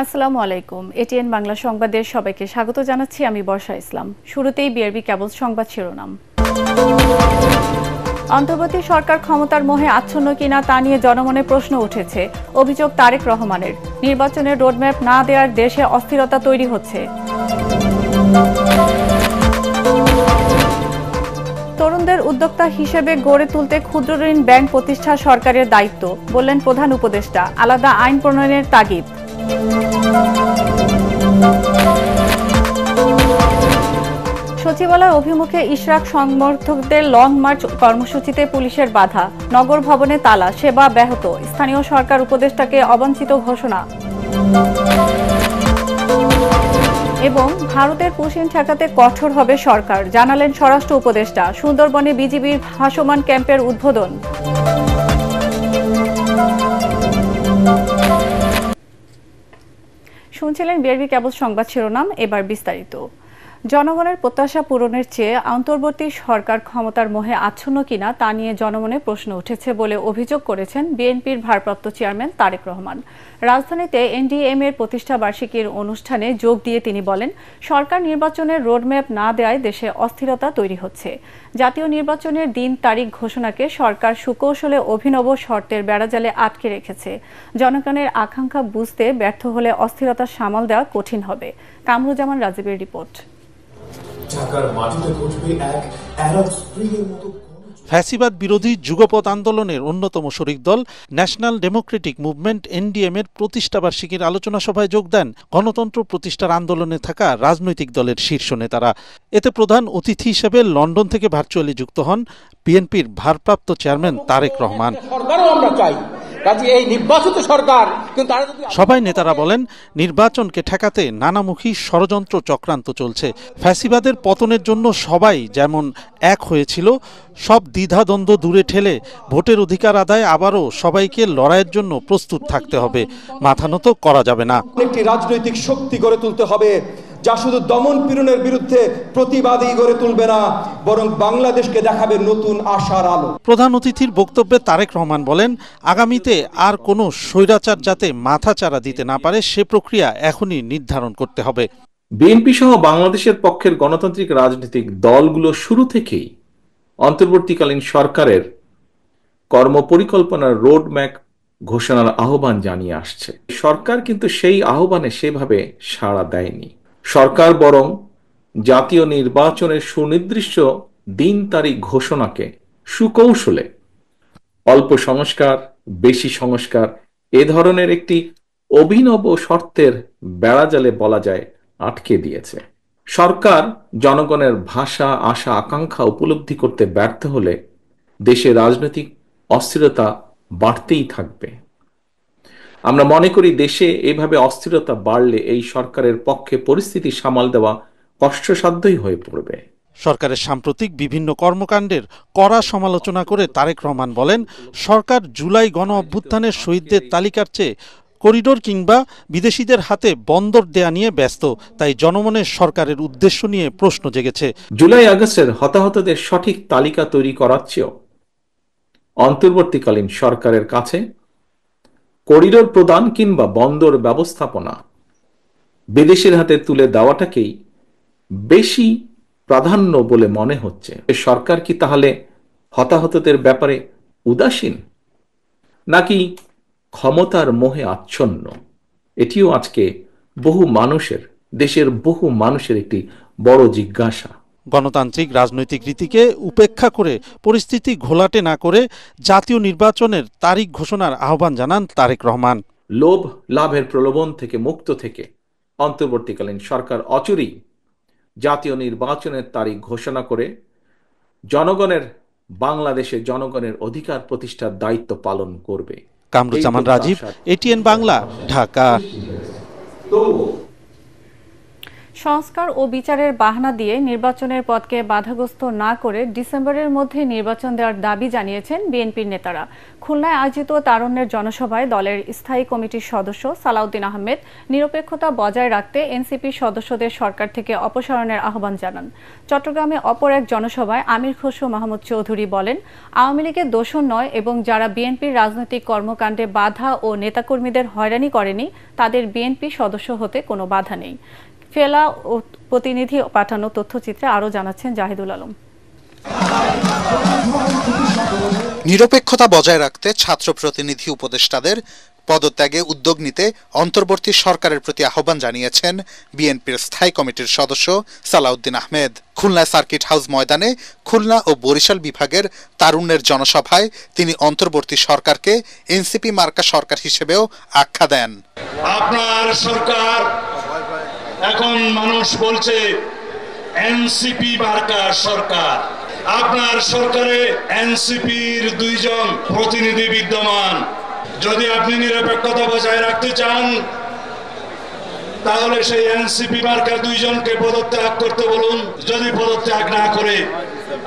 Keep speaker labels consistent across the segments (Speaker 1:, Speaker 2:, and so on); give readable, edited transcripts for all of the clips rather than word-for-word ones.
Speaker 1: আসসালামু আলাইকুম। এটিএন বাংলা সংবাদের সবাইকে স্বাগত জানাচ্ছি। আমি বর্ষা ইসলাম। শুরুতেই বিআরবি কেবল সংবাদ শিরোনাম। অন্তর্বর্তী সরকার ক্ষমতার মোহে আচ্ছন্ন কিনা তা নিয়ে জনমনে প্রশ্ন উঠেছে। অভিযোগ তারেক রহমানের। নির্বাচনের রোডম্যাপ না দেওয়ার দেশে অস্থিরতা তৈরি হচ্ছে। তরুণদের উদ্যোক্তা হিসেবে গড়ে তুলতে ক্ষুদ্রঋণ ব্যাংক প্রতিষ্ঠা সরকারের দায়িত্ব, বললেন প্রধান উপদেষ্টা। আলাদা আইন প্রণয়নের তাগিদ। সচিবালয় অভিমুখে ইশরাক সমর্থকদের লং মার্চ কর্মসূচিতে পুলিশের বাধা। নগর ভবনে তালা, সেবা ব্যাহত। স্থানীয় সরকার উপদেষ্টাকে অবাঞ্ছিত ঘোষণা। এবং ভারতের পুশিন ঠেকাতে কঠোর হবে সরকার, জানালেন স্বরাষ্ট্র উপদেষ্টা। সুন্দরবনে বিজিবির ভাসমান ক্যাম্পের উদ্বোধন। শুনছিলেন বিআরবি কেবল সংবাদ শিরোনাম। এবার বিস্তারিত। জনগণের প্রত্যাশা পূরণের চেয়ে অন্তর্বর্তী সরকার ক্ষমতার মোহে আচ্ছন্ন কিনা তা নিয়ে জনমনে প্রশ্ন উঠেছে বলে অভিযোগ করেছেন বিএনপির ভারপ্রাপ্ত চেয়ারম্যান তারেক রহমান। রাজধানীতে এনডিএম এর প্রতিষ্ঠা বার্ষিকীর অনুষ্ঠানে যোগ দিয়ে তিনি বলেন, সরকার নির্বাচনের রোডম্যাপ না দেওয়ায় দেশে অস্থিরতা তৈরি হচ্ছে। জাতীয় নির্বাচনের দিন তারিখ ঘোষণাকে সরকার সুকৌশলে অভিনব শর্তের বেড়াজালে আটকে রেখেছে। জনগণের আকাঙ্ক্ষা বুঝতে ব্যর্থ হলে অস্থিরতা সামাল দেওয়া কঠিন হবে। কামরুজ্জামান রাজীবের রিপোর্ট।
Speaker 2: ফ্যাসিবাদ বিরোধী যুগপৎ আন্দোলনের অন্যতম শরিক দল ন্যাশনাল ডেমোক্রেটিক মুভমেন্ট এনডিএম এর প্রতিষ্ঠাবার্ষিকীর আলোচনা সভায় যোগ দেন গণতন্ত্র প্রতিষ্ঠার আন্দোলনে থাকা রাজনৈতিক দলের শীর্ষ নেতারা। এতে প্রধান অতিথি হিসেবে লন্ডন থেকে ভার্চুয়ালি যুক্ত হন বিএনপির ভারপ্রাপ্ত চেয়ারম্যান তারেক রহমান। সবাই নেতারা বলেন, নির্বাচনকে ঠেকাতে নানামুখী ষড়যন্ত্র চক্রান্ত চলছে। ফ্যাসিবাদের পতনের জন্য সবাই যেমন এক হয়েছিল, সব দ্বিধাদ্বন্দ্ব দূরে ঠেলে ভোটের অধিকার আদায় আবারও সবাইকে লড়াইয়ের জন্য প্রস্তুত থাকতে হবে। মাথা নত করা যাবে না।
Speaker 3: একটি রাজনৈতিক শক্তি গড়ে তুলতে হবে যা শুধু দমন পীড়নের বিরুদ্ধে প্রতিবাদী গড়ে তুলবে না, বরং বাংলাদেশকে দেখাবে নতুন আশার আলো।
Speaker 2: প্রধান অতিথির বক্তব্যে তারেক রহমান বলেন, আগামীতে আর কোনো স্বৈরাচার যাতে মাথাচাড়া দিতে না পারে সে প্রক্রিয়া এখনই নির্ধারণ করতে হবে।
Speaker 4: বিএনপি সহ বাংলাদেশের পক্ষের গণতান্ত্রিক রাজনৈতিক দলগুলো শুরু থেকেই অন্তর্বর্তীকালীন সরকারের কর্মপরিকল্পনার রোডম্যাপ ঘোষণার আহ্বান জানিয়ে আসছে। সরকার কিন্তু সেই আহ্বানে সেভাবে সাড়া দেয়নি। সরকার বরং জাতীয় নির্বাচনের সুনির্দিষ্ট দিন তারিখ ঘোষণাকে সুকৌশলে অল্প সংস্কার, বেশি সংস্কার এ ধরনের একটি অভিনব শর্তের বেড়াজালে বলা যায় আটকে দিয়েছে। সরকার জনগণের ভাষা, আশা, আকাঙ্ক্ষা উপলব্ধি করতে ব্যর্থ হলে দেশে রাজনৈতিক অস্থিরতা বাড়তেই থাকবে। আমরা মনে করি দেশে এভাবে অস্থিরতা বাড়লে এই সরকারের পক্ষে পরিস্থিতি সামাল দেওয়া কষ্টসাধ্যই হয়ে পড়বে।
Speaker 2: সরকারের সাম্প্রতিক বিভিন্ন কর্মকাণ্ডের কড়া সমালোচনা করে তারেক রহমান বলেন, সরকার জুলাই গণ অভ্যুত্থানের শহীদদের তালিকার চেয়ে করিডোর কিংবা বিদেশিদের হাতে বন্দর দেয়া নিয়ে ব্যস্ত। তাই জনমনে সরকারের উদ্দেশ্য নিয়ে প্রশ্ন জেগেছে।
Speaker 4: জুলাই আগস্টের হতাহতদের সঠিক তালিকা তৈরি করার চেয়েও অন্তর্বর্তীকালীন সরকারের কাছে করিডোর প্রদান কিংবা বন্দর ব্যবস্থাপনা বিদেশির হাতে তুলে দেওয়াটাকেই বেশি প্রাধান্য বলে মনে হচ্ছে। সরকার কি তাহলে হতাহতদের ব্যাপারে উদাসীন, নাকি ক্ষমতার মোহে আচ্ছন্ন? এটিও আজকে দেশের বহু মানুষের একটি বড় জিজ্ঞাসা।
Speaker 2: গণতান্ত্রিক রাজনৈতিক রীতিকে উপেক্ষা করে পরিস্থিতি ঘোলাটে না করে জাতীয় নির্বাচনের তারিখ ঘোষণার আহ্বান জানান তারেক রহমান।
Speaker 4: লোভ লাভের প্রলোভন থেকে মুক্ত থেকে অন্তর্বর্তীকালীন সরকার অচিরেই জাতীয় নির্বাচনের তারিখ ঘোষণা করে বাংলাদেশের জনগণের অধিকার প্রতিষ্ঠার দায়িত্ব পালন করবে।
Speaker 2: কামরুজ্জামান রাজীব, এটিএন বাংলা, ঢাকা।
Speaker 1: সংস্কার ও বিচারের বাহানা দিয়ে নির্বাচনের পথকে বাধাগ্রস্ত না করে ডিসেম্বরের মধ্যে নির্বাচন দেওয়ার দাবি জানিয়েছেন বিএনপির নেতারা। খুলনায় আয়োজিত তারুণ্যের জনসভায় দলের স্থায়ী কমিটির সদস্য সালাউদ্দিন আহমেদ নিরপেক্ষতা বজায় রাখতে এনসিপি সদস্যদের সরকার থেকে অপসারণের আহ্বান জানান। চট্টগ্রামে অপর এক জনসভায় আমির খসরু মাহমুদ চৌধুরী বলেন, আওয়ামী লীগের দোষর নয় এবং যারা বিএনপির রাজনৈতিক কর্মকাণ্ডে বাধা ও নেতাকর্মীদের হয়রানি করেনি তাদের বিএনপি সদস্য হতে কোনো বাধা নেই। ফেলা ও প্রতিনিধি পাঠানো তথ্যচিত্রে আরও জানাচ্ছেন জাহিদুল আলম।
Speaker 5: নিরপেক্ষতা বজায় রাখতে ছাত্র প্রতিনিধি উপদেষ্টাদের পদত্যাগে উদ্যোগ নিতে অন্তর্বর্তী সরকারের প্রতি আহ্বান জানিয়েছেন বিএনপির স্থায়ী কমিটির সদস্য সালাউদ্দিন আহমেদ। খুলনা সার্কিট হাউস ময়দানে খুলনা ও বরিশাল বিভাগের তারুণ্যের জনসভায় তিনি অন্তর্বর্তী সরকারকে এনসিপি মার্কা সরকার হিসেবেও আখ্যা দেন।
Speaker 6: আপনার সরকার, এখন মানুষ বলছে এনসিপি মার্কা সরকার। আপনার সরকারে এনসিপির 2 জন প্রতিনিধি বিদ্যমান। যদি আপনি নিরপেক্ষতা বজায় রাখতে চান তাহলে সেই এনসিপি মার্কা 2 জনকে পদত্যাগ করতে বলুন। যদি পদত্যাগ না করে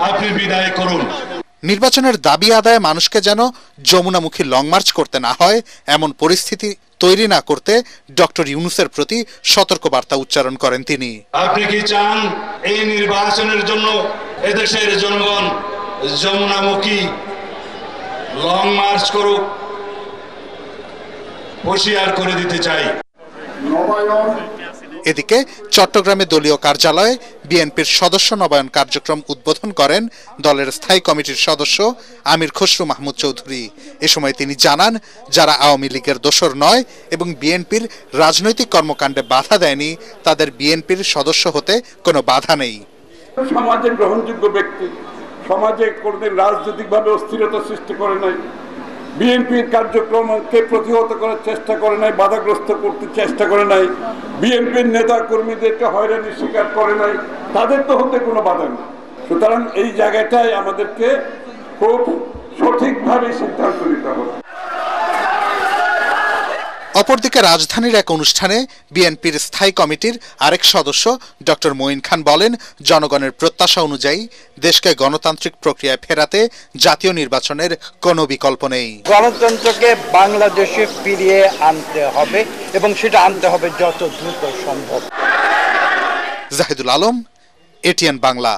Speaker 6: আপনি বিদায় করুন।
Speaker 5: নির্বাচনের দাবি আদায়ে মানুষকে যেন যমুনামুখী লং মার্চ করতে না হয় এমন পরিস্থিতি তৈরি না করতে ডক্টর ইউনূসের প্রতি সতর্কবার্তা উচ্চারণ করেন তিনি।
Speaker 6: আপনি কি চান এই নির্বাচনের জন্য এদেশের জনগণ যমুনামুখী লং মার্চ করুক? হুঁশিয়ার করে দিতে চাই।
Speaker 5: এদিকে চট্টগ্রামে দলীয় কার্যালয়ে বিএনপির সদস্য নবায়ন কার্যক্রম উদ্বোধন করেন দলের স্থায়ী কমিটির সদস্য আমির খসরু মাহমুদ চৌধুরী। এ সময় তিনি জানান, যারা আওয়ামী লীগের দোসর নয় এবং বিএনপির রাজনৈতিক কর্মকাণ্ডে বাধা দেয়নি তাদের বিএনপির সদস্য হতে কোনো বাধা নেই।
Speaker 7: সমাজে গ্রহণযোগ্য ব্যক্তি, সমাজে কোনোদিন রাজনৈতিকভাবে অস্থিরতা সৃষ্টি করে নাই, বিএনপির কার্যক্রমকে প্রতিহত করার চেষ্টা করে নাই, বাধাগ্রস্ত করতে চেষ্টা করে নাই, বিএনপির নেতা কর্মীদেরকে হয়রানির শিকার করে নাই, তাদের তো হতে কোনো বাধা নেই। সুতরাং এই জায়গাটায় আমাদেরকে খুব সঠিকভাবে সিদ্ধান্ত নিতে হবে।
Speaker 5: অপরদিকে রাজধানীর এক অনুষ্ঠানে বিএনপির স্থায়ী কমিটির আরেক সদস্য ডক্টর মঈন খান বলেন, জনগণের প্রত্যাশা অনুযায়ী দেশকে গণতান্ত্রিক প্রক্রিয়ায় ফেরাতে জাতীয় নির্বাচনের কোনো বিকল্প নেই।
Speaker 8: গণতন্ত্রকে বাংলাদেশে ফিরিয়ে আনতে হবে এবং সেটা আনতে হবে যত দ্রুত সম্ভব।
Speaker 5: জাহিদুল আলম, এটিএন বাংলা।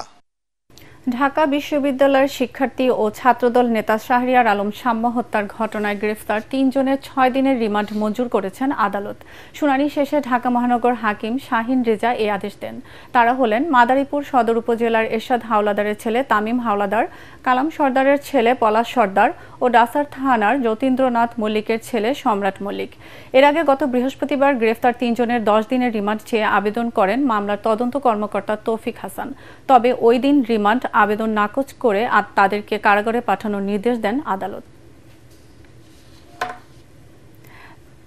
Speaker 1: ঢাকা বিশ্ববিদ্যালয়ের শিক্ষার্থী ও ছাত্রদল নেতা শাহরিয়ার আলম সাম্য হত্যার ঘটনায় গ্রেফতার 3 জনের 6 দিনের রিমান্ড মঞ্জুর করেছেন আদালত। শুনানি শেষে ঢাকা মহানগর হাকিম শাহিন রেজা এই আদেশ দেন। তারা হলেন মাদারীপুর সদর উপজেলার এরশাদ হাওলাদারের ছেলে তামিম হাওলাদার, কালাম সর্দারের ছেলে পলাশ সর্দার ও ডাসার থানার যতীন্দ্রনাথ মল্লিকের ছেলে সম্রাট মল্লিক। এর আগে গত বৃহস্পতিবার গ্রেফতার 3 জনের 10 দিনের রিমান্ড চেয়ে আবেদন করেন মামলার তদন্ত কর্মকর্তা তৌফিক হাসান। তবে ওই দিন রিমান্ড আবেদন নাকচ করে তাদেরকে কারাগারে পাঠানোর নির্দেশ দেন আদালত।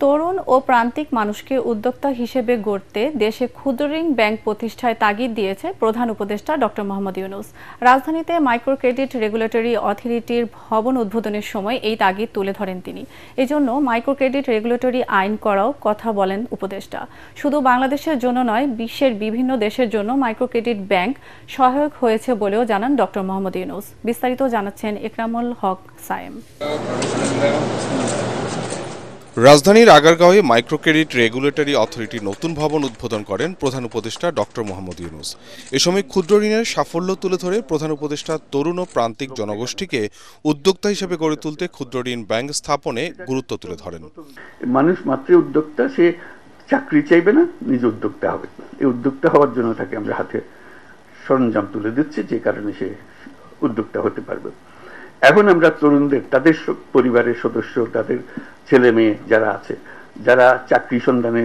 Speaker 1: তরুণ ও প্রান্তিক মানুষকে উদ্যোক্তা হিসেবে গড়তে দেশে ক্ষুদ্রঋণ ব্যাংক প্রতিষ্ঠায় তাগিদ দিয়েছে প্রধান উপদেষ্টা ডক্টর মোহাম্মদ ইউনূস। রাজধানীতে মাইক্রো ক্রেডিট রেগুলেটরি অথরিটির ভবন উদ্বোধনের সময় এই তাগিদ তুলে ধরেন তিনি। এজন্য মাইক্রো ক্রেডিট রেগুলেটরি আইন করাও কথা বলেন উপদেষ্টা। শুধু বাংলাদেশের জন্য নয়, বিশ্বের বিভিন্ন দেশের জন্য মাইক্রো ক্রেডিট ব্যাংক সহায়ক হয়েছে বলেও জানান ডক্টর মোহাম্মদ ইউনূস। বিস্তারিত জানাচ্ছেন একরামুল হক সায়েম।
Speaker 9: রাজধানীর আগারগাঁওয়ে মাইক্রো ক্রেডিট রেগুলেটরি অথরিটির নতুন ভবন উদ্বোধন করেন প্রধান উপদেষ্টা ডক্টর মোহাম্মদ ইউনূস। এ সময় ক্ষুদ্র ঋণের সাফল্য তুলে ধরে প্রধান উপদেষ্টা তরুণ ও প্রান্তিক জনগোষ্ঠীকে উদ্যোক্তা হিসেবে গড়ে তুলতে ক্ষুদ্র ঋণ ব্যাংক স্থাপনে গুরুত্ব তুলে ধরেন।
Speaker 7: মানুষ মাত্রই উদ্যোক্তা, সে চাকরি চাইবে না, নিজে উদ্যোক্তা হবে। এই উদ্যোক্তা হওয়ার জন্য তাকে আমরা হাতে সরঞ্জাম তুলে দিচ্ছি, যে কারণে সে উদ্যোক্তা হতে পারবে। এখন আমরা তরুণদের, তাদের পরিবারের সদস্য, তাদের ছেলে মেয়ে যারা আছে, যারা চাকরি সন্ধানে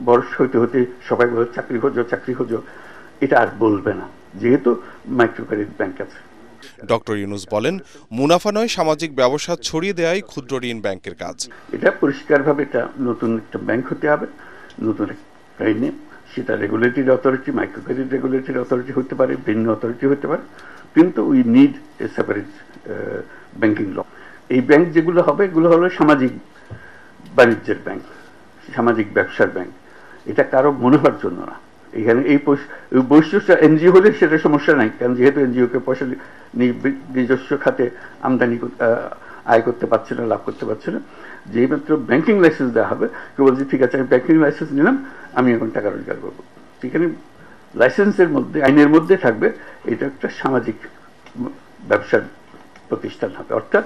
Speaker 7: বয়স হইতে হতে সবাই বলে চাকরি খোঁজো, এটা আর বলবে না, যেহেতু মাইক্রো ক্রেডিট ব্যাংক আছে।
Speaker 9: ডক্টর ইউনূস বলেন, মুনাফা নয় সামাজিক ব্যবসা ছড়িয়ে দেওয়াই ক্ষুদ্র ঋণ ব্যাংকের কাজ।
Speaker 7: এটা পরিষ্কারভাবে এটা নতুন একটা ব্যাংক হতে হবে, নতুন একটা আইনে, সেটা regulatory authority, micro credit regulatory authority হতে পারে, ভিন্ন অথরিটি হতে পারে, কিন্তু we need a separate banking law. এই ব্যাংক যেগুলো হবে, এগুলো হলো সামাজিক বাণিজ্যের ব্যাংক, সামাজিক ব্যবসার ব্যাংক। এটা কারো মুনাফার জন্য না, এখানে এই বৈশিষ্ট্য এনজিও হলে সেটা সমস্যা নাই, কারণ যেহেতু এনজিওকে পয়সা নিজস্ব খাতে আমদানি আয় করতে পারছে না, লাভ করতে পারছে না, যেই মাত্র ব্যাংকিং লাইসেন্স দেওয়া হবে কেউ বলছে ঠিক আছে আমি ব্যাংকিং লাইসেন্স নিলাম, আমি এখন টাকা রোজগার করবো। সেখানে লাইসেন্সের মধ্যে, আইনের মধ্যে থাকবে এটা একটা সামাজিক ব্যবসার প্রতিষ্ঠান হবে, অর্থাৎ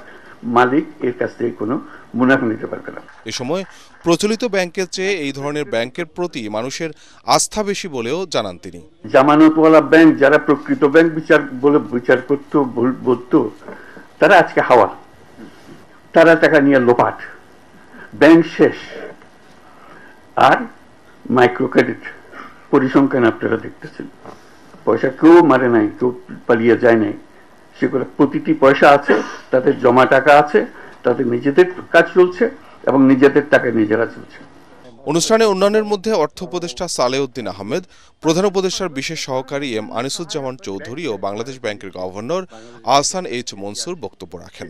Speaker 7: মালিক এর কাছ থেকে কোনো মুনাফা নিতে পারবে না।
Speaker 9: এ সময় প্রচলিত ব্যাংকের চেয়ে এই ধরনের ব্যাংকের প্রতি মানুষের আস্থা বেশি বলেও জানান তিনি।
Speaker 7: জামানতওয়ালা ব্যাংক, যারা প্রকৃত ব্যাংক বিচার করতো বলতো, তারা আজকে হাওয়া, তারা টাকা নিয়ে লোপাট, ব্যাংক শেষ। আর মাইক্রো ক্রেডিট পরিসংখ্যান আপনারা দেখতেছেন, পয়সা কেউ মারে নাই, কেউ পালিয়ে যায় নাই, সেগুলো প্রতিটি পয়সা আছে, তাদের জমা টাকা আছে, তাদের নিজেদের কাজ চলছে এবং নিজেদের টাকায় নিজেরা চলছে।
Speaker 9: অনুষ্ঠানে অন্যান্যের মধ্যে অর্থ উপদেষ্টা সালেউদ্দিন আহমেদ, প্রধান উপদেষ্টার বিশেষ সহকারী এম আনিসুজ্জামান চৌধুরী ও বাংলাদেশ ব্যাংকের গভর্নর আহসান এইচ মনসুর বক্তব্য রাখেন।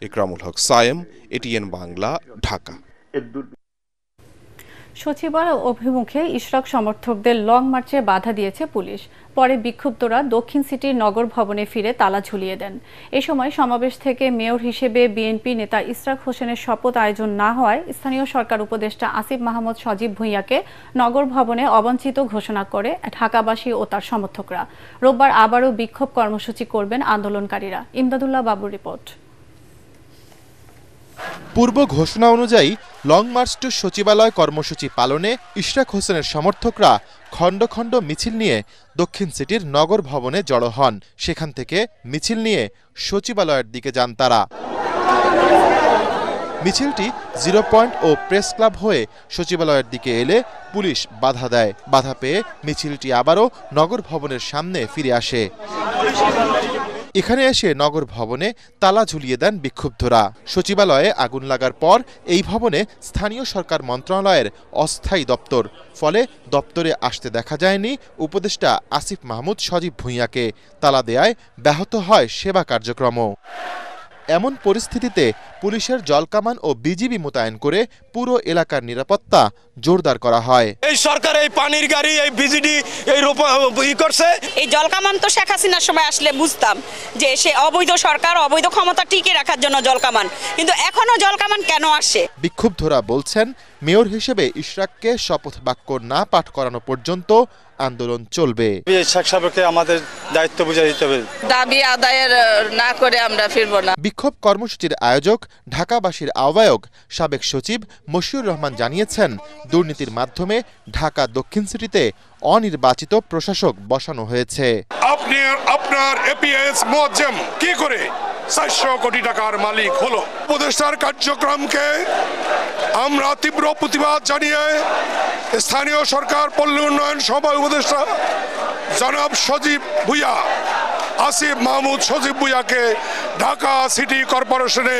Speaker 9: ইকরামুল হক সায়েম, এটিএন বাংলা, ঢাকা।
Speaker 1: সচিবালয় অভিমুখে ইশরাক সমর্থকদের লং মার্চে বাধা দিয়েছে পুলিশ। পরে বিক্ষুব্ধরা দক্ষিণ সিটির নগর ভবনে ফিরে তালা ঝুলিয়ে দেন। এ সময় সমাবেশ থেকে মেয়র হিসেবে বিএনপি নেতা ইশরাক হোসেনের শপথ আয়োজন না হওয়ায় স্থানীয় সরকার উপদেষ্টা আসিফ মাহমুদ সজীব ভুঁইয়াকে নগর ভবনে অবাঞ্ছিত ঘোষণা করে ঢাকাবাসী ও তার সমর্থকরা। রোববার আবারও বিক্ষোভ কর্মসূচি করবেন আন্দোলনকারীরা। ইমদাদুল্লাহ বাবুর রিপোর্ট।
Speaker 10: পূর্ব ঘোষণা অনুযায়ী লং মার্চ টু সচিবালয় কর্মসূচি পালনে ইশরাক হোসেনের সমর্থকরা খণ্ড খণ্ড মিছিল নিয়ে দক্ষিণ সিটির নগর ভবনে জড়ো হন। সেখান থেকে মিছিল নিয়ে সচিবালয়ের দিকে যান তারা। মিছিলটি 0 পয়েন্ট ও প্রেস ক্লাব হয়ে সচিবালয়ের দিকে এলে পুলিশ বাধা দেয়। বাধা পেয়ে মিছিলটি আবারও নগর ভবনের সামনে ফিরে আসে। এখানে এসে নগর ভবনে তালা ঝুলিয়ে দেন বিক্ষুব্ধরা। সচিবালয়ে আগুন লাগার পর এই ভবনে স্থানীয় সরকার মন্ত্রণালয়ের অস্থায়ী দপ্তর, ফলে দপ্তরে আসতে দেখা যায়নি উপদেষ্টা আসিফ মাহমুদ সজীব ভুঁইয়াকে। তালা দেয়ায় ব্যাহত হয় সেবা কার্যক্রমও। এমন পরিস্থিতিতে পুলিশের জলকামান ও বিজিবি মোতায়েন করে পুরো এলাকার নিরাপত্তা জোরদার করা হয়।
Speaker 11: এই সরকার এই পানির গাড়ি, এই বিজিডি এই করছে। এই জলকামান তো শেখ হাসিনার সময় আসলে বুঝতাম যে সে অবৈধ সরকার, অবৈধ ক্ষমতা টিকে রাখার জন্য জলকামান, কিন্তু এখনো জলকামান কেন আসে?
Speaker 10: বিক্ষুব্ধরা বলছেন, মেয়র হিসেবে ইশরাককে শপথ বাক্য না পাঠ করানো পর্যন্ত আন্দোলন চলবে।
Speaker 11: আমাদের দায়িত্ব বুঝে দিতে হবে,
Speaker 12: দাবি আদায়ের না করে আমরা ফিরব না।
Speaker 10: বিক্ষোভ কর্মসূচির আয়োজক ঢাকাবাসীর আহ্বায়ক সাবেক সচিব মশিউর রহমান জানিয়েছেন, দুর্নীতির মাধ্যমে ঢাকা দক্ষিণ সিটিতে অনির্বাচিত প্রশাসক বসানো হয়েছে।
Speaker 13: আপনি আপনার এপিএস মুআজ্জম কি করে 400 কোটি টাকার মালিক হলো? উপদেষ্টার কার্যক্রমকে আমরা তীব্র প্রতিবাদ জানিয়ে স্থানীয় সরকার পল্লী উন্নয়ন সভা উপদেষ্টা জনাব সজীব ভুঁইয়া, আসিফ মাহমুদ সজীব ভুঁইয়াকে ঢাকা সিটি কর্পোরেশনে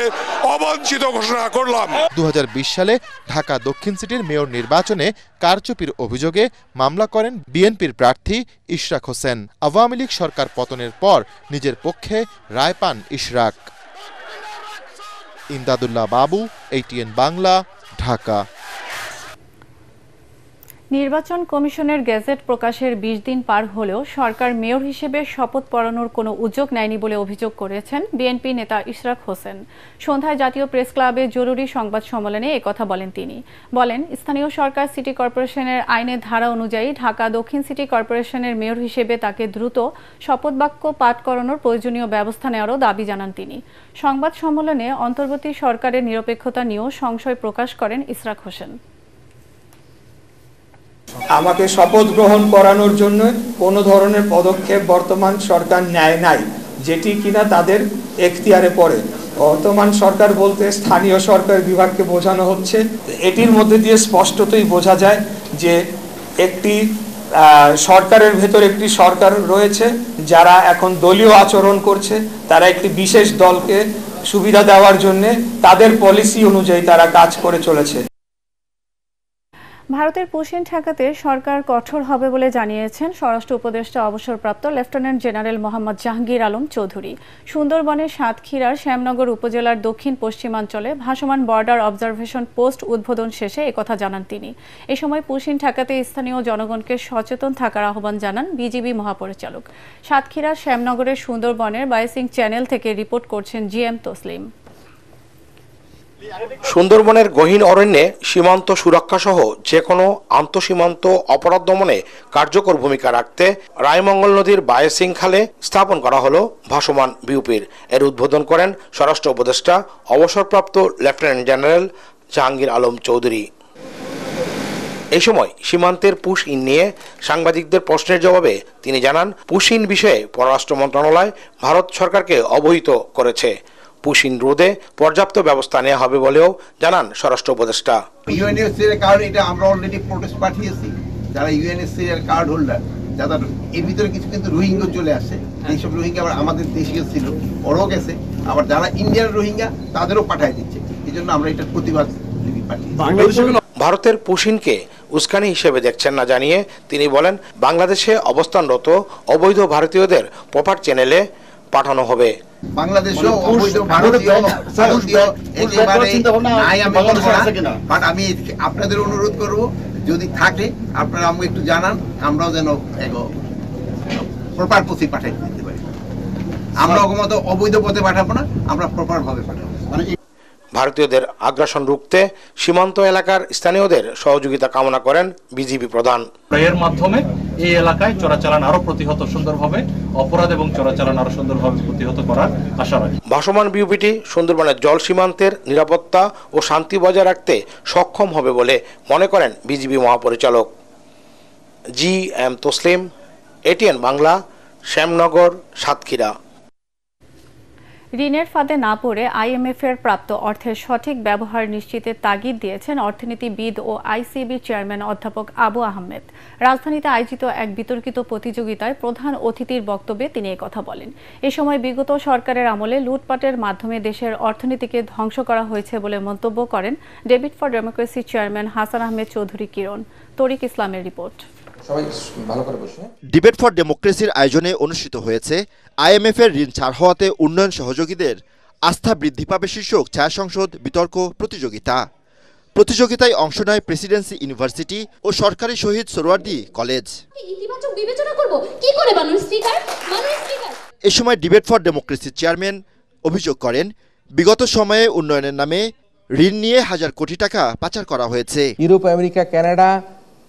Speaker 13: অবাঞ্ছিত ঘোষণা করলাম।
Speaker 10: 2020 সালে ঢাকা দক্ষিণ সিটির মেয়র নির্বাচনে কারচুপির অভিযোগে মামলা করেন বিএনপির প্রার্থী ইশরাক হোসেন। আওয়ামী লীগ সরকার পতনের পর নিজের পক্ষে রায় পান ইশরাক। ইমদাদুল্লাহ বাবু, এটিএন বাংলা, ঢাকা।
Speaker 1: নির্বাচন কমিশনের গেজেট প্রকাশের 20 দিন পার হলেও সরকার মেয়র হিসেবে শপথ পড়ানোর কোনো উদ্যোগ নেয়নি বলে অভিযোগ করেছেন বিএনপি নেতা ইশরাক হোসেন। সন্ধ্যায় জাতীয় প্রেস ক্লাবে জরুরি সংবাদ সম্মেলনে একথা বলেন তিনি। বলেন, স্থানীয় সরকার সিটি কর্পোরেশনের আইনের ধারা অনুযায়ী ঢাকা দক্ষিণ সিটি কর্পোরেশনের মেয়র হিসেবে তাকে দ্রুত শপথ বাক্য পাঠ করানোর প্রয়োজনীয় ব্যবস্থা নেওয়ারও দাবি জানান তিনি। সংবাদ সম্মেলনে অন্তর্বর্তী সরকারের নিরপেক্ষতা নিয়েও সংশয় প্রকাশ করেন ইশরাক হোসেন।
Speaker 14: আমাকে শপথ গ্রহণ করানোর জন্য কোনো ধরনের পদক্ষেপ বর্তমান সরকার নেয় নাই, যেটি কিনা তাদের এখতিয়ারে পড়ে। বর্তমান সরকার বলতে স্থানীয় সরকার বিভাগকে বোঝানো হচ্ছে। এটির মধ্যে দিয়ে স্পষ্টতই বোঝা যায় যে একটি সরকারের ভেতর একটি সরকার রয়েছে যারা এখন দলীয় আচরণ করছে। তারা একটি বিশেষ দলকে সুবিধা দেওয়ার জন্য তাদের পলিসি অনুযায়ী তারা কাজ করে চলেছে।
Speaker 1: ভারতের পুশিন ঠেকাতে সরকার কঠোর হবে বলে জানিয়েছেন স্বরাষ্ট্র উপদেষ্টা অবসরপ্রাপ্ত লেফটেন্যান্ট জেনারেল মোহাম্মদ জাহাঙ্গীর আলম চৌধুরী। সুন্দরবনের সাতক্ষীরার শ্যামনগর উপজেলার দক্ষিণ পশ্চিমাঞ্চলে ভাসমান বর্ডার অবজারভেশন পোস্ট উদ্বোধন শেষে একথা জানান তিনি। এ সময় পুশিন ঠেকাতে স্থানীয় জনগণকে সচেতন থাকার আহ্বান জানান বিজিবি মহাপরিচালক। সাতক্ষীরার শ্যামনগরের সুন্দরবনের বায়োসিং চ্যানেল থেকে রিপোর্ট করছেন জিএম তসলিম।
Speaker 15: সুন্দরবনের গহীন অরণ্যে সীমান্ত সুরক্ষা সহ যে কোনো আন্তঃসীমান্ত অপরাধ দমনে কার্যকর ভূমিকা রাখতে রায়মঙ্গল নদীর বায়োসিং খালে স্থাপন করা হলো ভাসমান বিউপির। এর উদ্বোধন করেন স্বরাষ্ট্র উপদেষ্টা অবসরপ্রাপ্ত লেফটেন্যান্ট জেনারেল জাহাঙ্গীর আলম চৌধুরী। এই সময় সীমান্তের পুশ ইন নিয়ে সাংবাদিকদের প্রশ্নের জবাবে তিনি জানান, পুশ ইন বিষয়ে পররাষ্ট্র মন্ত্রণালয় ভারত সরকারকে অবহিত করেছে। পুশিন রোধে পর্যাপ্ত ব্যবস্থা নেওয়া হবে বলেও জানান স্বরাষ্ট্র উপদেষ্টা।
Speaker 16: ইউএনএসসি এর কার্ড এটা আমরা অলরেডি প্রোটেস্ট পাঠিয়েছি, যারা ইউএনএসসি এর কার্ড হোল্ডার, যারা এর ভিতরে কিছু কিন্তু রোহিঙ্গা চলে আসে, এইসব রোহিঙ্গা আবার আমাদের দেশীয় ছিল, ওরাও গেছে, আবার যারা ইন্ডিয়ান রোহিঙ্গা তাদেরও পাঠাই দিচ্ছে। এই জন্য আমরা এটার প্রতিবাদ পাঠিয়েছি।
Speaker 15: ভারতের পুশিনকে উস্কানি হিসেবে দেখছেন না জানিয়ে তিনি বলেন, বাংলাদেশে অবস্থানরত অবৈধ ভারতীয়দের প্রপার চ্যানেলে পাঠানো হবে।
Speaker 16: বাংলাদেশেও অবৈধ ভারতীয় একেবারে নাই, আমি বলবো না, বাট আমি আপনাদের অনুরোধ করব যদি থাকে আপনারা আমাকে একটু জানান, আমরাও যেন প্রপার পথে পাঠাই দিতে পারি। আমরা মতো অবৈধ পথে পাঠাবো না, আমরা প্রপার ভাবে পাঠাবো।
Speaker 15: ভারতীয়দের আগ্রাসন রুখতে সীমান্ত এলাকার স্থানীয়দের সহযোগিতা কামনা করেন বিজিবি প্রধান।
Speaker 17: এর মাধ্যমে এই এলাকায় চোরাচালান আরো প্রতিহত সুন্দরভাবে, অপরাধ এবং চোরাচালান আরো সুন্দরভাবে প্রতিহত করার আশা রাখি।
Speaker 15: ভাসমান বিউপিটি সুন্দরবনের জল সীমান্তের নিরাপত্তা ও শান্তি বজায় রাখতে সক্ষম হবে বলে মনে করেন বিজিবি মহাপরিচালক। GM Taslim, ATN Bangla, Shyamnagar, Satkhira.
Speaker 1: ঋণের ফাঁদে না পড়ে আইএমএফের প্রাপ্ত অর্থের সঠিক ব্যবহার নিশ্চিতের তাগিদ দিয়েছেন অর্থনীতিবিদ ও আইসিবি চেয়ারম্যান অধ্যাপক আবু আহমেদ। রাজধানীতে আয়োজিত এক বিতর্কিত প্রতিযোগিতায় প্রধান অতিথির বক্তব্যে তিনি একথা বলেন। এ সময় বিগত সরকারের আমলে লুটপাটের মাধ্যমে দেশের অর্থনীতিকে ধ্বংস করা হয়েছে বলে মন্তব্য করেন David for democracy chairman Hasan Ahmed Chowdhury Kiron. Tariq ইসলামের রিপোর্ট।
Speaker 10: ডিবেট ফর ডেমোক্রেসির আয়োজনে অনুষ্ঠিত হয়েছে আইএমএফের ঋণ ছাড় হওয়াতে উন্নয়ন সহযোগীদের আস্থা বৃদ্ধি পাবে শীর্ষক ছায়া সংসদ বিতর্ক প্রতিযোগিতা। প্রতিযোগিতায় অংশ নেয় প্রেসিডেন্সি ইউনিভার্সিটি ও সরকারি শহীদ সোহরাওয়ার্দী কলেজ। এ সময় ডিবেট ফর ডেমোক্রেসির চেয়ারম্যান অভিযোগ করেন, বিগত সময়ে উন্নয়নের নামে ঋণ নিয়ে হাজার কোটি টাকা পাচার করা হয়েছে।
Speaker 18: ইউরোপ, আমেরিকা, কানাডা,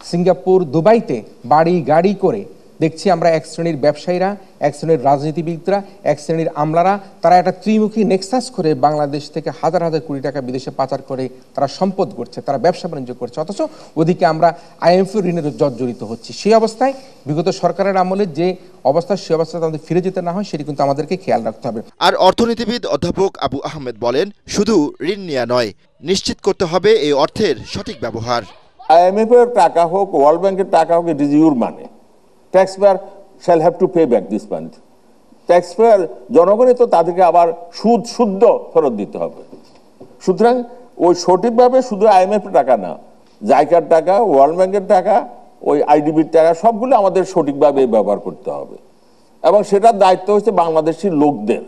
Speaker 18: সিঙ্গাপুর, দুবাইতে বাড়ি গাড়ি করে দেখছি আমরা এক শ্রেণীর ব্যবসায়ীরা, এক শ্রেণীর রাজনীতিবিদরা, এক শ্রেণীর আমলারা, তারা একটা ত্রিমুখী নেক্সাস করে বাংলাদেশ থেকে হাজার হাজার কোটি টাকা বিদেশে পাচার করে তারা সম্পদ করছে, তারা ব্যবসা বাণিজ্য করছে, অথচ ওদিকে আমরা আইএমএফ ঋণের জর্জরিত হচ্ছি। সেই অবস্থায় বিগত সরকারের আমলে যে অবস্থা, সে অবস্থায় আমাদের ফিরে যেতে না হয় সেটি কিন্তু আমাদেরকে খেয়াল রাখতে হবে।
Speaker 10: আর অর্থনীতিবিদ অধ্যাপক আবু আহমেদ বলেন, শুধু ঋণ নেওয়া নয়, নিশ্চিত করতে হবে এই অর্থের সঠিক ব্যবহার।
Speaker 19: IMF এর টাকা হোক, ওয়ার্ল্ড ব্যাংকের টাকা হোক, it is your money. Taxpayer shall have to pay back this money. Taxpayer জনগণই তো তাদেরকে আবার শুদ্ধ ফেরত দিতে হবে। সুতরাং ওই সঠিকভাবে শুধু IMF এর টাকা না, জাইকার টাকা, ওয়ার্ল্ড ব্যাংকের টাকা, ওই আইডিবির টাকা, সবগুলো আমাদের সঠিকভাবে ব্যবহার করতে হবে। এবং সেটার দায়িত্ব হচ্ছে বাংলাদেশি লোকদের,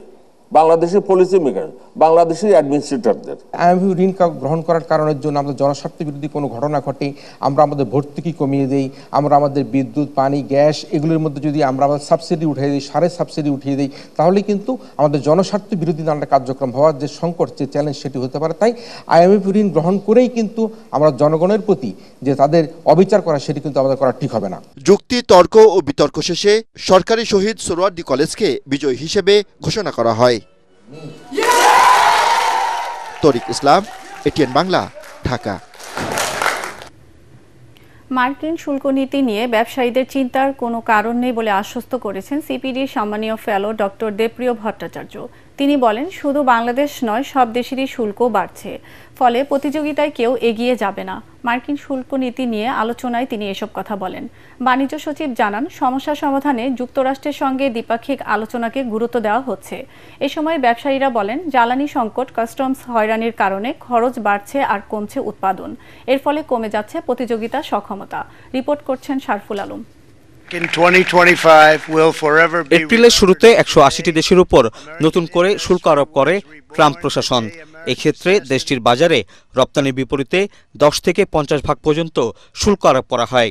Speaker 19: বাংলাদেশের পলিসি মেকার, বাংলাদেশের অ্যাডমিনিস্ট্রেটরদের।
Speaker 18: আইএমএফ ঋণ গ্রহণ করার কারণের জন্য আমাদের জনস্বার্থ বিরোধী কোনো ঘটনা ঘটে, আমরা আমাদের ভর্তুকি কমিয়ে দেই, আমরা আমাদের বিদ্যুৎ, পানি, গ্যাস এগুলোর মধ্যে যদি আমরা আমাদের সাবসিডি উঠিয়ে দিই, সারের সাবসিডি উঠিয়ে দিই, তাহলে কিন্তু আমাদের জনস্বার্থ বিরোধী নানা কার্যক্রম হওয়ার যে সংকট, যে চ্যালেঞ্জ সেটি হতে পারে। তাই আইএমএফ ঋণ গ্রহণ করেই কিন্তু আমরা জনগণের প্রতি যে তাদের অবিচার করা, সেটি কিন্তু আমাদের করা ঠিক হবে না।
Speaker 10: যুক্তি, তর্ক ও বিতর্ক শেষে সরকারি শহীদ সোহরাওয়ার্দী কলেজকে বিজয়ী হিসেবে ঘোষণা করা হয়। তরিক ইসলাম, এটিএন বাংলা, ঢাকা।
Speaker 1: মার্কিন শুল্ক নীতি নিয়ে ব্যবসায়ীদের চিন্তার কোনো কারণ নেই বলে আশ্বস্ত করেছেন সিপিডি সম্মানীয় ফেলো ডক্টর দেবপ্রিয় ভট্টাচার্য। তিনি বলেন, শুধু বাংলাদেশ নয়, সব দেশেরই শুল্ক বাড়ছে, ফলে প্রতিযোগিতায় কেউ এগিয়ে যাবে না। মার্কিন শুল্ক নীতি নিয়ে আলোচনায় তিনি এসব কথা বলেন। বাণিজ্য সচিব জানান, সমস্যা সমাধানে যুক্তরাষ্ট্রের সঙ্গে দ্বিপাক্ষিক আলোচনাকে গুরুত্ব দেওয়া হচ্ছে। এ সময় ব্যবসায়ীরা বলেন, জ্বালানি সংকট, কাস্টমস হয়রানির কারণে খরচ বাড়ছে আর কমছে উৎপাদন। এর ফলে কমে যাচ্ছে প্রতিযোগিতা সক্ষমতা। রিপোর্ট করছেন শারফুল আলম।
Speaker 20: এপ্রিলের শুরুতে 180টি দেশের উপর নতুন করে শুল্ক আরোপ করে ট্রাম্প প্রশাসন। এক্ষেত্রে দেশটির বাজারে রপ্তানির বিপরীতে 10 থেকে 50% পর্যন্ত শুল্ক আরোপ করা হয়।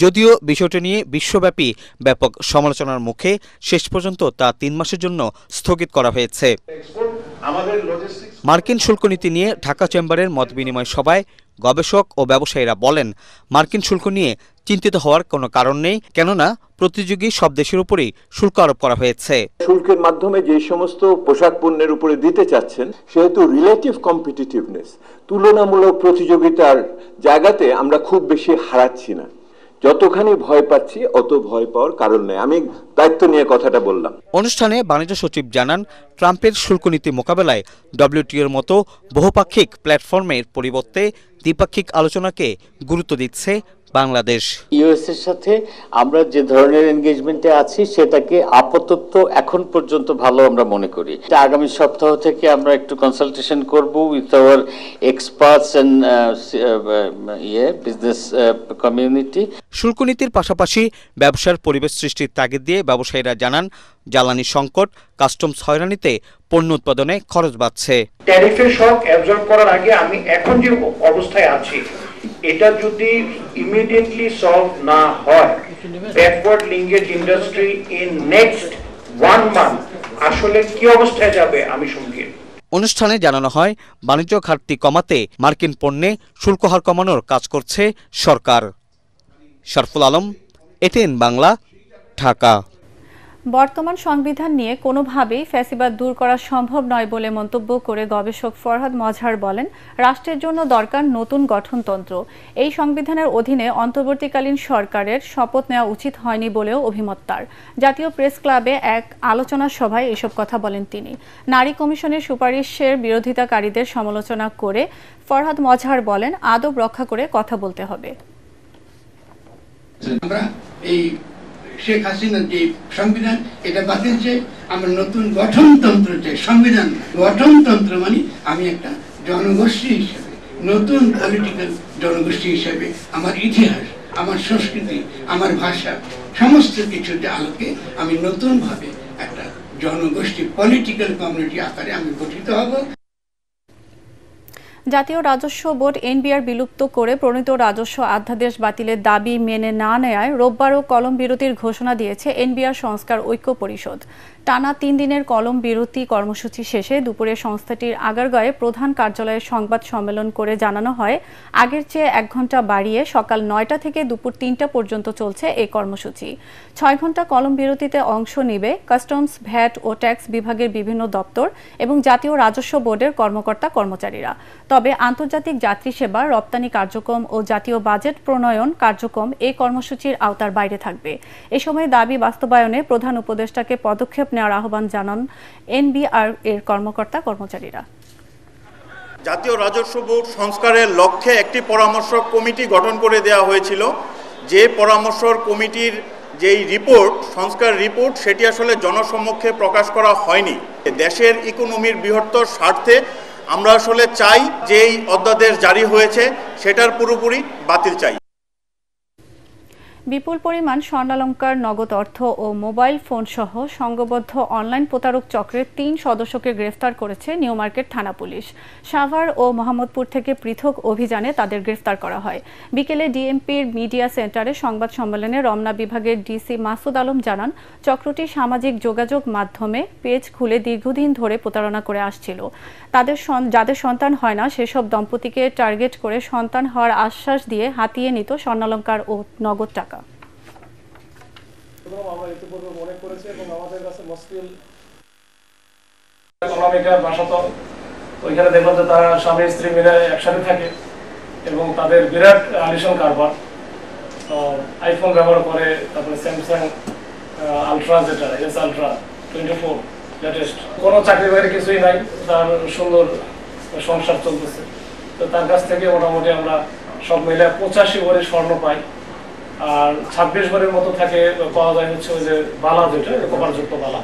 Speaker 20: যদিও বিষয়টি নিয়ে বিশ্বব্যাপী ব্যাপক সমালোচনার মুখে শেষ পর্যন্ত তা 3 মাসের জন্য স্থগিত করা হয়েছে। মার্কিন শুল্ক নীতি নিয়ে ঢাকা চেম্বারের মতবিনিময় সভায় গবেষক ও ব্যবসায়ীরা বলেন, মার্কিন শুল্ক নিয়ে চিন্তিত হওয়ার কোনো কারণ নেই, কেননা প্রতিযোগী সব দেশের উপরেই শুল্ক আরোপ করা হয়েছে।
Speaker 19: শুল্কের মাধ্যমে যে সমস্ত পোশাক পণ্যের উপরে দিতে চাচ্ছেন, সেহেতু রিলেটিভ কম্পিটিটিভনেস, তুলনামূলক প্রতিযোগিতার জায়গাতে আমরা খুব বেশি হারাচ্ছি না। যতখানি ভয় পাচ্ছি অত ভয় পাওয়ার কারণ নেই। আমি দায়িত্ব নিয়ে কথাটা বললাম।
Speaker 20: অনুষ্ঠানে বাণিজ্য সচিব জানান, ট্রাম্পের শুল্ক নীতি মোকাবেলায় ডব্লিউটিওর মতো বহুপাক্ষিক প্ল্যাটফর্মের পরিবর্তে দ্বিপাক্ষিক আলোচনাকে গুরুত্ব দিচ্ছে বাংলাদেশ।
Speaker 21: ইউএস এর সাথে আমরা যে ধরনের এনগেজমেন্টে আছি সেটাকে আপাতত এখন পর্যন্ত ভালো আমরা মনে করি। আগামী সপ্তাহ থেকে আমরা একটু কনসালটেশন করব with our experts and business community.
Speaker 20: শুল্ক নীতির পাশাপাশি ব্যবসার পরিবেশ সৃষ্টির তাগিদ দিয়ে ব্যবসায়ীরা জানান, জ্বালানি সংকট, কাস্টমস হয়রানিতে পণ্য উৎপাদনে খরচ বাড়ছে।
Speaker 8: ট্যারিফের শক অ্যাবজর্ব করার আগে আমি এখন যে অবস্থায় আছি, এটা যদি ইমিডিয়েটলি সলভ না হয়, backward linkage industry in next 1 month আসলে কি অবস্থায় যাবে আমি শঙ্কিত।
Speaker 20: অনুষ্ঠানে জানানো হয়, বাণিজ্য ঘাটতি কমাতে মার্কিন পণ্যে শুল্ক হার কমানোর কাজ করছে সরকার। শারফুল আলম, এটিএন বাংলা, ঢাকা।
Speaker 1: বর্তমান সংবিধান নিয়ে কোনোভাবেই ফ্যাসিবাদ দূর করা সম্ভব নয় বলে মন্তব্য করে গবেষক ফরহাদ মজহার বলেন, রাষ্ট্রের জন্য দরকার নতুন গঠনতন্ত্র। এই সংবিধানের অধীনে অন্তর্বর্তীকালীন সরকারের শপথ নেওয়া উচিত হয়নি বলেও অভিমত তার। জাতীয় প্রেস ক্লাবে এক আলোচনা সভায় এসব কথা বলেন তিনি। নারী কমিশনের সুপারিশের বিরোধিতাকারীদের সমালোচনা করে ফরহাদ মজহার বলেন, আদব রক্ষা করে কথা বলতে হবে।
Speaker 22: শেখ হাসিনার যে সংবিধান, এটা বাতিল চাই, আমরা নতুন গঠনতন্ত্র চাই। সংবিধান গঠনতন্ত্র মানে আমি একটা জনগোষ্ঠী হিসেবে, নতুন পলিটিক্যাল জনগোষ্ঠী হিসেবে আমার ইতিহাস, আমার সংস্কৃতি, আমার ভাষা, সমস্ত কিছুর আলোকে আমি নতুনভাবে একটা জনগোষ্ঠী, পলিটিক্যাল কমিউনিটি আকারে আমি গঠিত হব।
Speaker 1: জাতীয় রাজস্ব বোর্ড এনবিআর বিলুপ্ত করে প্রণীত রাজস্ব অধ্যাদেশ বাতিলের দাবি মেনে না নেয়ায় রোববারও কলম বিরতির ঘোষণা দিয়েছে এনবিআর সংস্কার ঐক্য পরিষদ। টানা 3 দিনের কলম বিরতি কর্মসূচি শেষে দুপুরে সংস্থাটির আগারগাঁয়ে প্রধান কার্যালয়ে সংবাদ সম্মেলন করে জানানো হয়, আগের চেয়ে 1 ঘন্টা বাড়িয়ে সকাল 9টা থেকে দুপুর 3টা পর্যন্ত চলছে এই কর্মসূচি। 6 ঘন্টা কলম বিরতিতে অংশ নিবে কাস্টমস, ভ্যাট ও ট্যাক্স বিভাগের বিভিন্ন দপ্তর এবং জাতীয় রাজস্ব বোর্ডের কর্মকর্তা কর্মচারীরা। তবে আন্তর্জাতিক যাত্রী সেবা, রপ্তানি কার্যক্রম ও জাতীয় বাজেট প্রণয়ন কার্যক্রম এই কর্মসূচির আওতার বাইরে থাকবে। এ সময় দাবি বাস্তবায়নে প্রধান উপদেষ্টাকে পদক্ষেপ নেওয়ার আহ্বান জানান এনবিআর এর কর্মকর্তা কর্মচারীরা।
Speaker 23: জাতীয় রাজস্ব বোর্ড সংস্কারের লক্ষ্যে একটি পরামর্শ কমিটি গঠন করে দেওয়া হয়েছিল। যে পরামর্শ কমিটির যেই রিপোর্ট, সংস্কার রিপোর্ট, সেটি আসলে জনসম্মুখে প্রকাশ করা হয়নি। দেশের ইকোনমির বৃহত্তর স্বার্থে আমরা আসলে চাই যে এই অধ্যাদেশ জারি হয়েছে সেটার পুরোপুরি বাতিল চাই।
Speaker 1: বিপুল পরিমাণ স্বর্ণালংকার, নগদ অর্থ ও মোবাইল ফোন সহ সংঘবদ্ধ অনলাইন প্রতারক চক্রের 3 সদস্যকে গ্রেফতার করেছে নিউ মার্কেট থানা পুলিশ। সাভার ও মোহাম্মদপুর থেকে পৃথক অভিযানে তাদের গ্রেফতার করা হয়। বিকেলে ডিএমপির মিডিয়া সেন্টারে সংবাদ সম্মেলনে রমনা বিভাগের ডিসি মাসুদ আলম জানান, চক্রটি সামাজিক যোগাযোগ মাধ্যমে পেজ খুলে দীর্ঘদিন ধরে প্রতারণা করে আসছিল। যাদের সন্তান হয় না সেসব দম্পতিকে টার্গেট করে সন্তান হওয়ার আশ্বাস দিয়ে হাতিয়ে নিত স্বর্ণালংকার ও নগদ টাকা।
Speaker 24: আমরা ইতিপূর্বে মনে করেছি এবং আমাদের কাছে মুশকিল অনামিকার বাসাতল, ওইখানে দেখলাম যে তারা স্বামী স্ত্রী মিলে একসাথে থাকে এবং তাদের বিরাট আলিশান কারবার, আইফোন ব্যবহার করে, তারপরে স্যামসাং আলট্রা, যেটা এস আলট্রা 24 লেটেস্ট, কোনো চাকরি বাইরে কিছুই নাই, তার সুন্দর সংসার চলতেছে। তো তার কাছ থেকে মোটামুটি আমরা সব মিলে 85 ভরি স্বর্ণ পাই, আর 26 ভরির মতো থাকে পাওয়া যায় হচ্ছে ওই যে বালা, যেটা কপালযুক্ত বালা।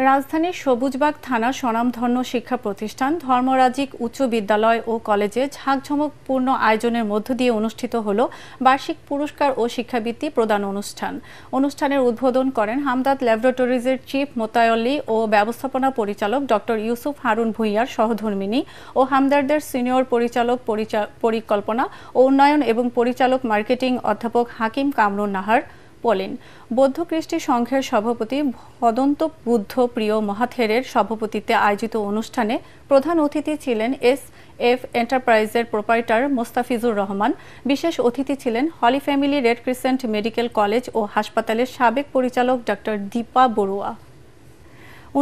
Speaker 1: রাজধানীর সবুজবাগ থানা স্বনামধন্য শিক্ষা প্রতিষ্ঠান ধর্মরাজিক উচ্চ বিদ্যালয় ও কলেজে ঝাঁকঝমকপূর্ণ আয়োজনের মধ্য দিয়ে অনুষ্ঠিত হল বার্ষিক পুরস্কার ও শিক্ষাবৃত্তি প্রদান অনুষ্ঠান। অনুষ্ঠানের উদ্বোধন করেন হামদাদ ল্যাবরেটরিজের চিফ মোতায়ল্লি ও ব্যবস্থাপনা পরিচালক ডক্টর ইউসুফ হারুন ভূঁইয়ার সহধর্মিণী ও হামদার্দের সিনিয়র পরিচালক পরিকল্পনা ও উন্নয়ন এবং পরিচালক মার্কেটিং অধ্যাপক হাকিম কামরুন নাহার পলিন। বৌদ্ধ কৃষ্টি সংঘের সভাপতি ভদন্ত বুদ্ধ প্রিয় মহাথেরের সভাপতিত্বে আয়োজিত অনুষ্ঠানে প্রধান অতিথি ছিলেন SF এন্টারপ্রাইজের প্রোপাইটার মোস্তাফিজুর রহমান। বিশেষ অতিথি ছিলেন Holy Family Red Crescent Medical College ও হাসপাতালের সাবেক পরিচালক ডক্টর দীপা বড়ুয়া।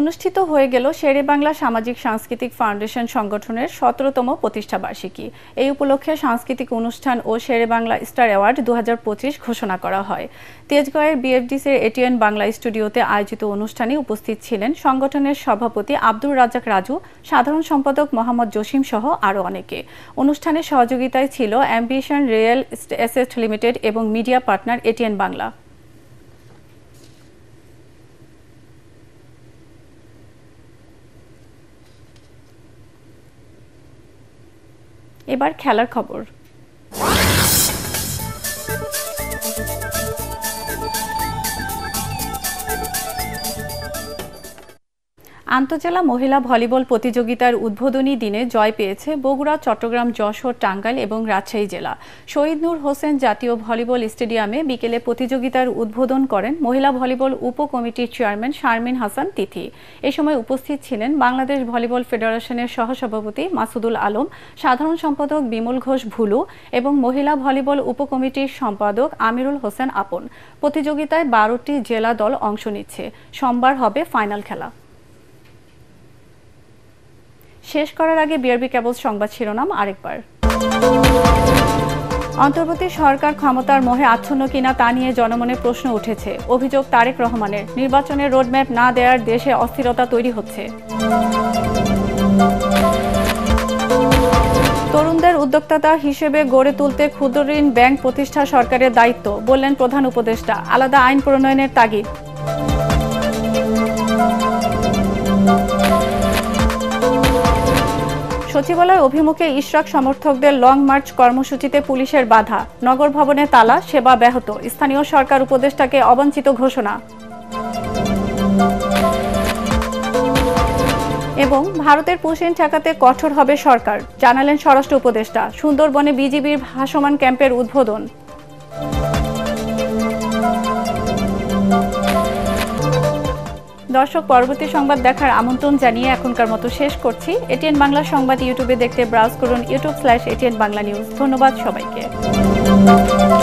Speaker 1: অনুষ্ঠিত হয়ে গেল শেরেবাংলা সামাজিক সাংস্কৃতিক ফাউন্ডেশন সংগঠনের 17তম প্রতিষ্ঠাবার্ষিকী। এই উপলক্ষে সাংস্কৃতিক অনুষ্ঠান ও শেরেবাংলা স্টার অ্যাওয়ার্ড 2025 ঘোষণা করা হয়। তেজগাঁয়ের BFDCর ATN বাংলা স্টুডিওতে আয়োজিত অনুষ্ঠানে উপস্থিত ছিলেন সংগঠনের সভাপতি আব্দুর রাজ্জাক রাজু, সাধারণ সম্পাদক মোহাম্মদ জসিম সহ আরও অনেকে। অনুষ্ঠানে সহযোগিতায় ছিল অ্যাম্বিশন রিয়েল এস্টেট লিমিটেড এবং মিডিয়া পার্টনার ATN বাংলা। এবার খেলার খবর। আন্তজেলা মহিলা ভলিবল প্রতিযোগিতার উদ্বোধনী দিনে জয় পেয়েছে বগুড়া, চট্টগ্রাম, যশোর, টাঙ্গাইল এবং রাজশাহী জেলা। শহীদ নূর হোসেন জাতীয় ভলিবল স্টেডিয়ামে বিকেলে প্রতিযোগিতার উদ্বোধন করেন মহিলা ভলিবল উপকমিটির চেয়ারম্যান শারমিন হাসান তিথি। এ সময় উপস্থিত ছিলেন বাংলাদেশ ভলিবল ফেডারেশনের সহসভাপতি মাসুদুল আলম, সাধারণ সম্পাদক বিমল ঘোষ ভুলু এবং মহিলা ভলিবল উপকমিটির সম্পাদক আমিরুল হোসেন আপন। প্রতিযোগিতায় 12টি জেলা দল অংশ নিচ্ছে। সোমবার হবে ফাইনাল খেলা। শেষ করার আগে বিআরবি কেবল সংবাদ শিরোনাম আরেকবার। অন্তর্বর্তী সরকার ক্ষমতার মোহে আচ্ছন্ন কিনা তা নিয়ে জনমনে প্রশ্ন উঠেছে। অভিযোগ তারেক রহমানের। নির্বাচনের রোডম্যাপ না দেওয়ার দেশে অস্থিরতা তৈরি হচ্ছে। তরুণদের উদ্যোক্তা হিসেবে গড়ে তুলতে ক্ষুদ্র ঋণ ব্যাংক প্রতিষ্ঠা সরকারের দায়িত্ব, বললেন প্রধান উপদেষ্টা। আলাদা আইন প্রণয়নের তাগিদ। সচিবালয় অভিমুখে ইশরাক সমর্থকদের লং মার্চ কর্মসূচিতে পুলিশের বাধা। নগর ভবনে তালা, সেবা ব্যাহত। স্থানীয় সরকার উপদেষ্টাকে অবাঞ্ছিত ঘোষণা। এবং ভারতের পুশিন ঠেকাতে কঠোর হবে সরকার, জানালেন স্বরাষ্ট্র উপদেষ্টা। সুন্দরবনে বিজিবির ভাসমান ক্যাম্পের উদ্বোধন। দর্শক, পরবর্তী সংবাদ দেখার আমন্ত্রণ জানিয়ে এখনকার মতো শেষ করছি। ATN বাংলা সংবাদ ইউটিউবে দেখতে ব্রাউজ করুন youtube/ATN বাংলা নিউজ। ধন্যবাদ সবাইকে।